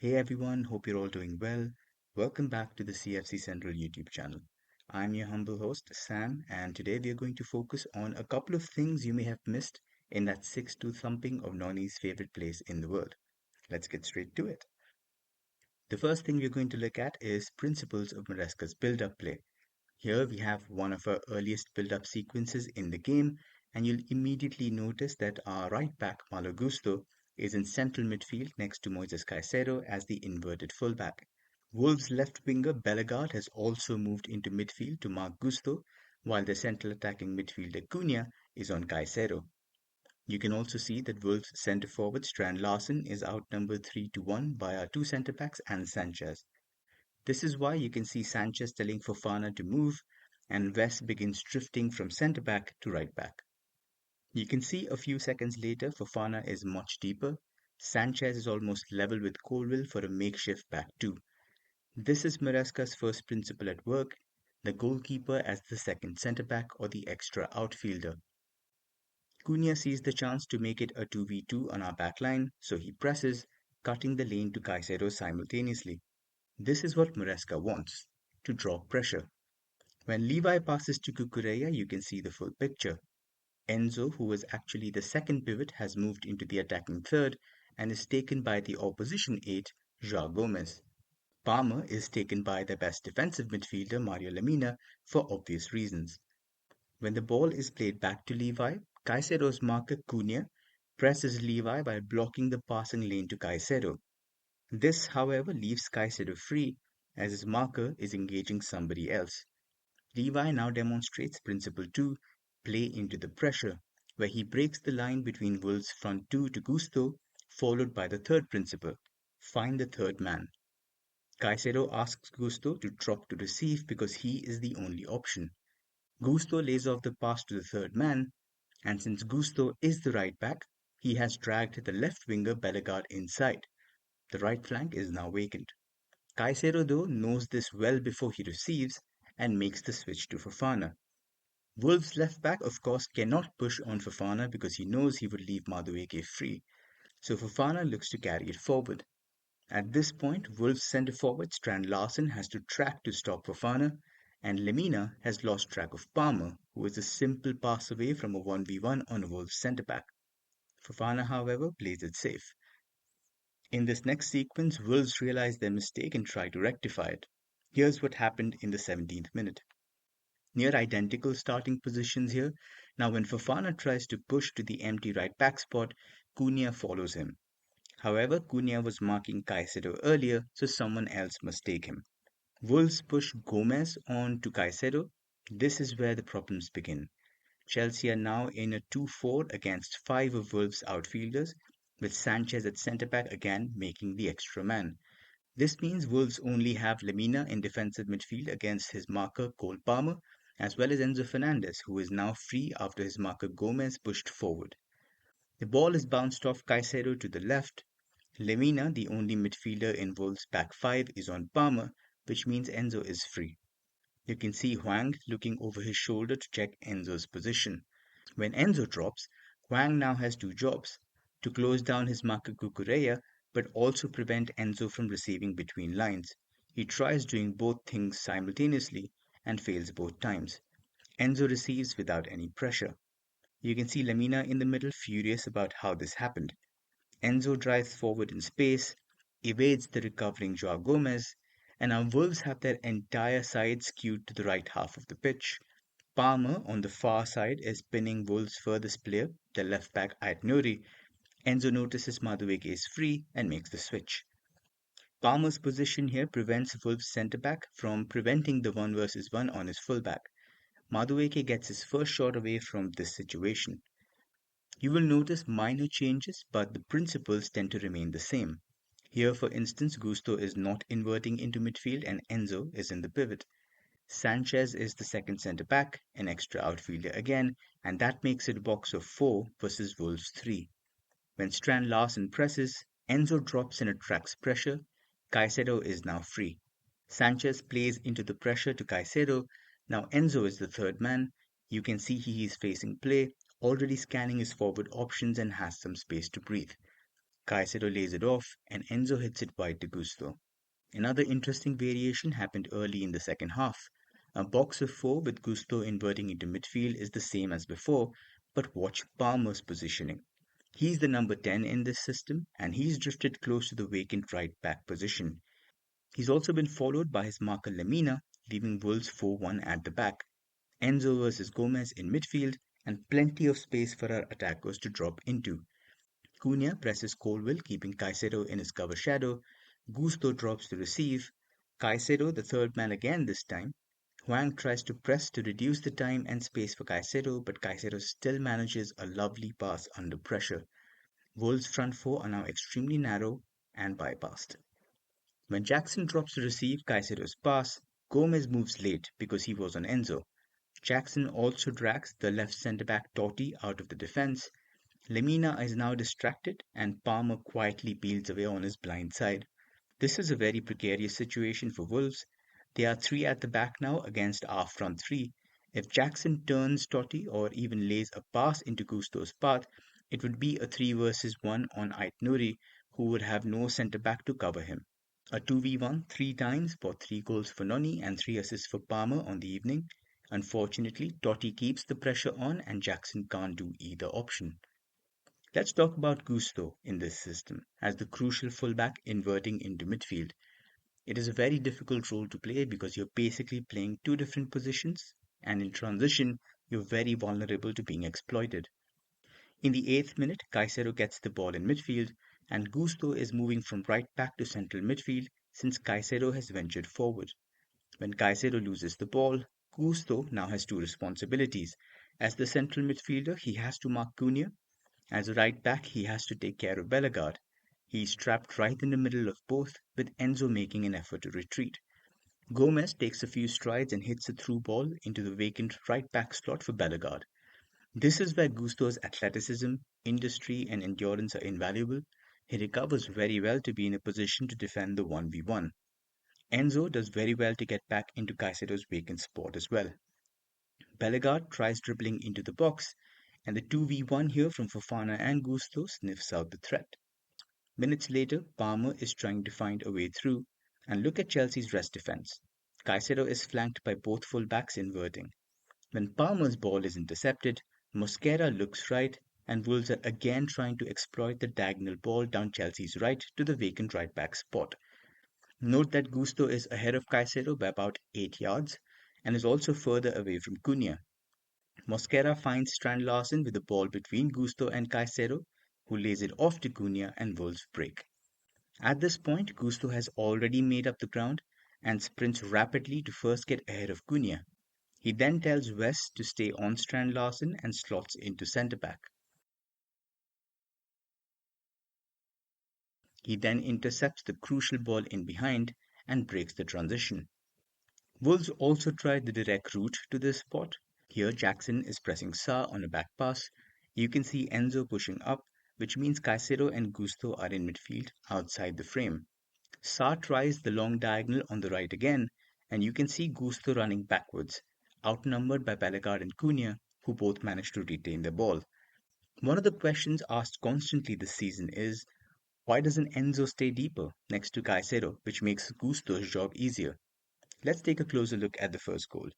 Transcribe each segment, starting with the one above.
Hey everyone, hope you're all doing well. Welcome back to the CFC Central YouTube channel. I'm your humble host, Sam, and today we are going to focus on a couple of things you may have missed in that 6-2 thumping of Noni's favorite place in the world. Let's get straight to it. The first thing we're going to look at is principles of Maresca's build-up play. Here we have one of our earliest build-up sequences in the game, and you'll immediately notice that our right back, Malo Gusto, is in central midfield next to Moises Caicedo as the inverted fullback. Wolves' left winger Bellegarde has also moved into midfield to mark Gusto, while the central attacking midfielder Cunha is on Caicedo. You can also see that Wolves' centre forward Strand Larsen is outnumbered 3-1 by our two centre backs and Sanchez. This is why you can see Sanchez telling Fofana to move, and West begins drifting from centre back to right back. You can see a few seconds later Fofana is much deeper. Sanchez is almost level with Colwill for a makeshift back two. This is Maresca's first principle at work, the goalkeeper as the second centre back or the extra outfielder. Cunha sees the chance to make it a 2v2 on our back line, so he presses, cutting the lane to Caicedo simultaneously. This is what Maresca wants, to draw pressure. When Levi passes to Cucurella, you can see the full picture. Enzo, who was actually the second pivot, has moved into the attacking third and is taken by the opposition 8, João Gomes. Palmer is taken by the best defensive midfielder, Mario Lemina, for obvious reasons. When the ball is played back to Levi, Caicedo's marker Cunha presses Levi by blocking the passing lane to Caicedo. This, however, leaves Caicedo free as his marker is engaging somebody else. Levi now demonstrates principle 2, play into the pressure, where he breaks the line between Wolves' front two to Gusto, followed by the third principle, find the third man. Caicedo asks Gusto to drop to receive because he is the only option. Gusto lays off the pass to the third man, and since Gusto is the right back, he has dragged the left winger Bellegarde inside. The right flank is now vacant. Caicedo, though, knows this well before he receives and makes the switch to Fofana. Wolves' left back, of course, cannot push on Fofana because he knows he would leave Madueke free, so Fofana looks to carry it forward. At this point, Wolves' centre forward Strand Larsen has to track to stop Fofana, and Lemina has lost track of Palmer, who is a simple pass away from a 1v1 on a Wolves centre back. Fofana, however, plays it safe. In this next sequence, Wolves realize their mistake and try to rectify it. Here's what happened in the 17th minute. Near identical starting positions here. Now when Fofana tries to push to the empty right back spot, Cunha follows him. However, Cunha was marking Caicedo earlier, so someone else must take him. Wolves push Gomez on to Caicedo. This is where the problems begin. Chelsea are now in a 2-4 against 5 of Wolves' outfielders, with Sanchez at centre back again making the extra man. This means Wolves only have Lemina in defensive midfield against his marker Cole Palmer, as well as Enzo Fernandez, who is now free after his marker Gomez pushed forward. The ball is bounced off Caicedo to the left. Lemina, the only midfielder in Wolves' back 5, is on Palmer, which means Enzo is free. You can see Hwang looking over his shoulder to check Enzo's position. When Enzo drops, Hwang now has two jobs, to close down his marker Cucurella, but also prevent Enzo from receiving between lines. He tries doing both things simultaneously and fails both times. Enzo receives without any pressure. You can see Lemina in the middle furious about how this happened. Enzo drives forward in space, evades the recovering Joao Gomez, and our Wolves have their entire side skewed to the right half of the pitch. Palmer on the far side is pinning Wolves' furthest player, the left back Ait Nouri. Enzo notices Madueke is free and makes the switch. Palmer's position here prevents Wolves' centre back from preventing the 1 versus 1 on his fullback. Madueke gets his first shot away from this situation. You will notice minor changes, but the principles tend to remain the same. Here, for instance, Gusto is not inverting into midfield and Enzo is in the pivot. Sanchez is the second centre back, an extra outfielder again, and that makes it a box of 4 versus Wolves 3. When Strand Larsen presses, Enzo drops and attracts pressure. Caicedo is now free. Sanchez plays into the pressure to Caicedo. Now Enzo is the third man. You can see he is facing play, already scanning his forward options and has some space to breathe. Caicedo lays it off, and Enzo hits it wide to Gusto. Another interesting variation happened early in the second half. A box of four with Gusto inverting into midfield is the same as before, but watch Palmer's positioning. He's the number 10 in this system, and he's drifted close to the vacant right back position. He's also been followed by his marker Lemina, leaving Wolves 4-1 at the back. Enzo versus Gomez in midfield, and plenty of space for our attackers to drop into. Cunha presses Colwell, keeping Caicedo in his cover shadow. Gusto drops to receive. Caicedo, the third man again this time. Huang tries to press to reduce the time and space for Caicedo, but Caicedo still manages a lovely pass under pressure. Wolves' front four are now extremely narrow and bypassed. When Jackson drops to receive Caicedo's pass, Gomez moves late because he was on Enzo. Jackson also drags the left centre back Totti out of the defence. Lemina is now distracted and Palmer quietly peels away on his blind side. This is a very precarious situation for Wolves. They are three at the back now against our front three. If Jackson turns Totti or even lays a pass into Gusto's path, it would be a 3 versus 1 on Ait Nouri, who would have no centre back to cover him. A 2v1 three times for 3 goals for Noni and 3 assists for Palmer on the evening. Unfortunately, Totti keeps the pressure on and Jackson can't do either option. Let's talk about Gusto in this system as the crucial fullback inverting into midfield. It is a very difficult role to play because you're basically playing two different positions, and in transition, you're very vulnerable to being exploited. In the 8th minute, Caicedo gets the ball in midfield, and Gusto is moving from right back to central midfield since Caicedo has ventured forward. When Caicedo loses the ball, Gusto now has two responsibilities. As the central midfielder, he has to mark Cunha. As a right back, he has to take care of Bellegarde. He's trapped right in the middle of both, with Enzo making an effort to retreat. Gomez takes a few strides and hits a through ball into the vacant right back slot for Bellegarde. This is where Gusto's athleticism, industry, and endurance are invaluable. He recovers very well to be in a position to defend the 1v1. Enzo does very well to get back into Caicedo's vacant spot as well. Bellegarde tries dribbling into the box, and the 2v1 here from Fofana and Gusto sniffs out the threat. Minutes later, Palmer is trying to find a way through, and look at Chelsea's rest defence. Caicedo is flanked by both fullbacks inverting. When Palmer's ball is intercepted, Mosquera looks right, and Wolves are again trying to exploit the diagonal ball down Chelsea's right to the vacant right back spot. Note that Gusto is ahead of Caicedo by about 8 yards, and is also further away from Cunha. Mosquera finds Strand Larsen with the ball between Gusto and Caicedo, who lays it off to Cunha and Wolves break. At this point, Gusto has already made up the ground and sprints rapidly to first get ahead of Cunha. He then tells West to stay on Strand Larsen and slots into centre back. He then intercepts the crucial ball in behind and breaks the transition. Wolves also tried the direct route to this spot. Here Jackson is pressing Sa on a back pass. You can see Enzo pushing up, which means Caicedo and Gusto are in midfield outside the frame. Sa tries the long diagonal on the right again, and you can see Gusto running backwards, outnumbered by Bellegarde and Cunha, who both manage to retain the ball. One of the questions asked constantly this season is, why doesn't Enzo stay deeper next to Caicedo, which makes Gusto's job easier? Let's take a closer look at the first goal.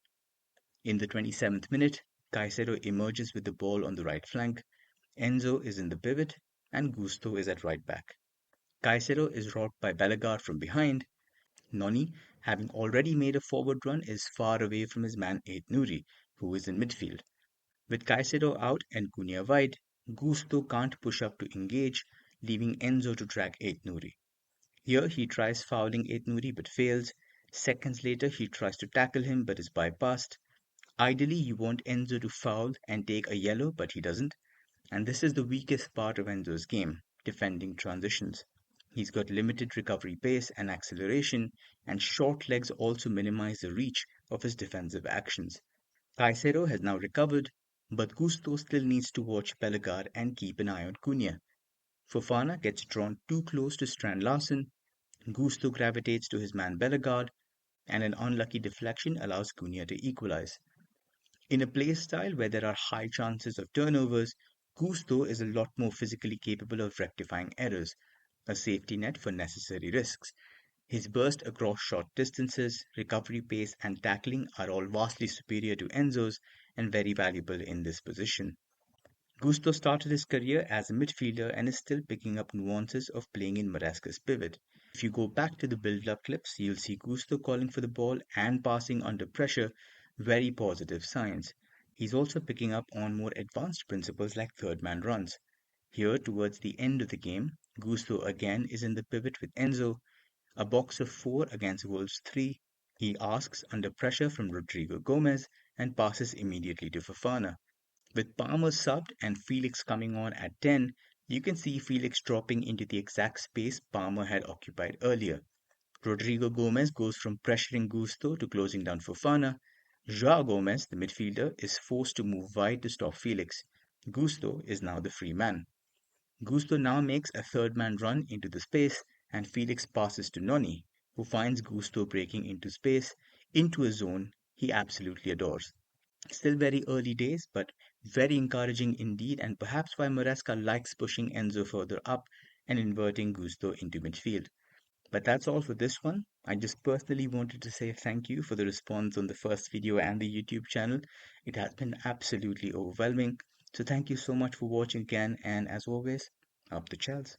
In the 27th minute, Caicedo emerges with the ball on the right flank, Enzo is in the pivot, and Gusto is at right back. Caicedo is robbed by Bellegarde from behind. Noni, having already made a forward run, is far away from his man Ait Nouri, who is in midfield. With Caicedo out and Cunha wide, Gusto can't push up to engage, leaving Enzo to drag Ait Nouri. Here he tries fouling Ait Nouri but fails. Seconds later he tries to tackle him but is bypassed. Ideally you want Enzo to foul and take a yellow, but he doesn't. And this is the weakest part of Enzo's game, defending transitions. He's got limited recovery pace and acceleration, and short legs also minimize the reach of his defensive actions. Caicedo has now recovered, but Gusto still needs to watch Bellegarde and keep an eye on Cunha. Fofana gets drawn too close to Strand Larsen, Gusto gravitates to his man Bellegarde, and an unlucky deflection allows Cunha to equalize. In a play style where there are high chances of turnovers, Gusto is a lot more physically capable of rectifying errors, a safety net for necessary risks. His burst across short distances, recovery pace, and tackling are all vastly superior to Enzo's and very valuable in this position. Gusto started his career as a midfielder and is still picking up nuances of playing in Maresca's pivot. If you go back to the build-up clips, you'll see Gusto calling for the ball and passing under pressure, very positive signs. He's also picking up on more advanced principles like third man runs. Here, towards the end of the game, Gusto again is in the pivot with Enzo, a box of 4 against Wolves 3. He asks under pressure from Rodrigo Gomez and passes immediately to Fofana. With Palmer subbed and Felix coming on at 10, you can see Felix dropping into the exact space Palmer had occupied earlier. Rodrigo Gomez goes from pressuring Gusto to closing down Fofana. Joao Gomez, the midfielder, is forced to move wide to stop Felix. Gusto is now the free man. Gusto now makes a third man run into the space and Felix passes to Noni, who finds Gusto breaking into space, into a zone he absolutely adores. Still very early days, but very encouraging indeed, and perhaps why Maresca likes pushing Enzo further up and inverting Gusto into midfield. But that's all for this one. I just personally wanted to say thank you for the response on the first video and the YouTube channel. It has been absolutely overwhelming. So thank you so much for watching again, and as always, up the Chels.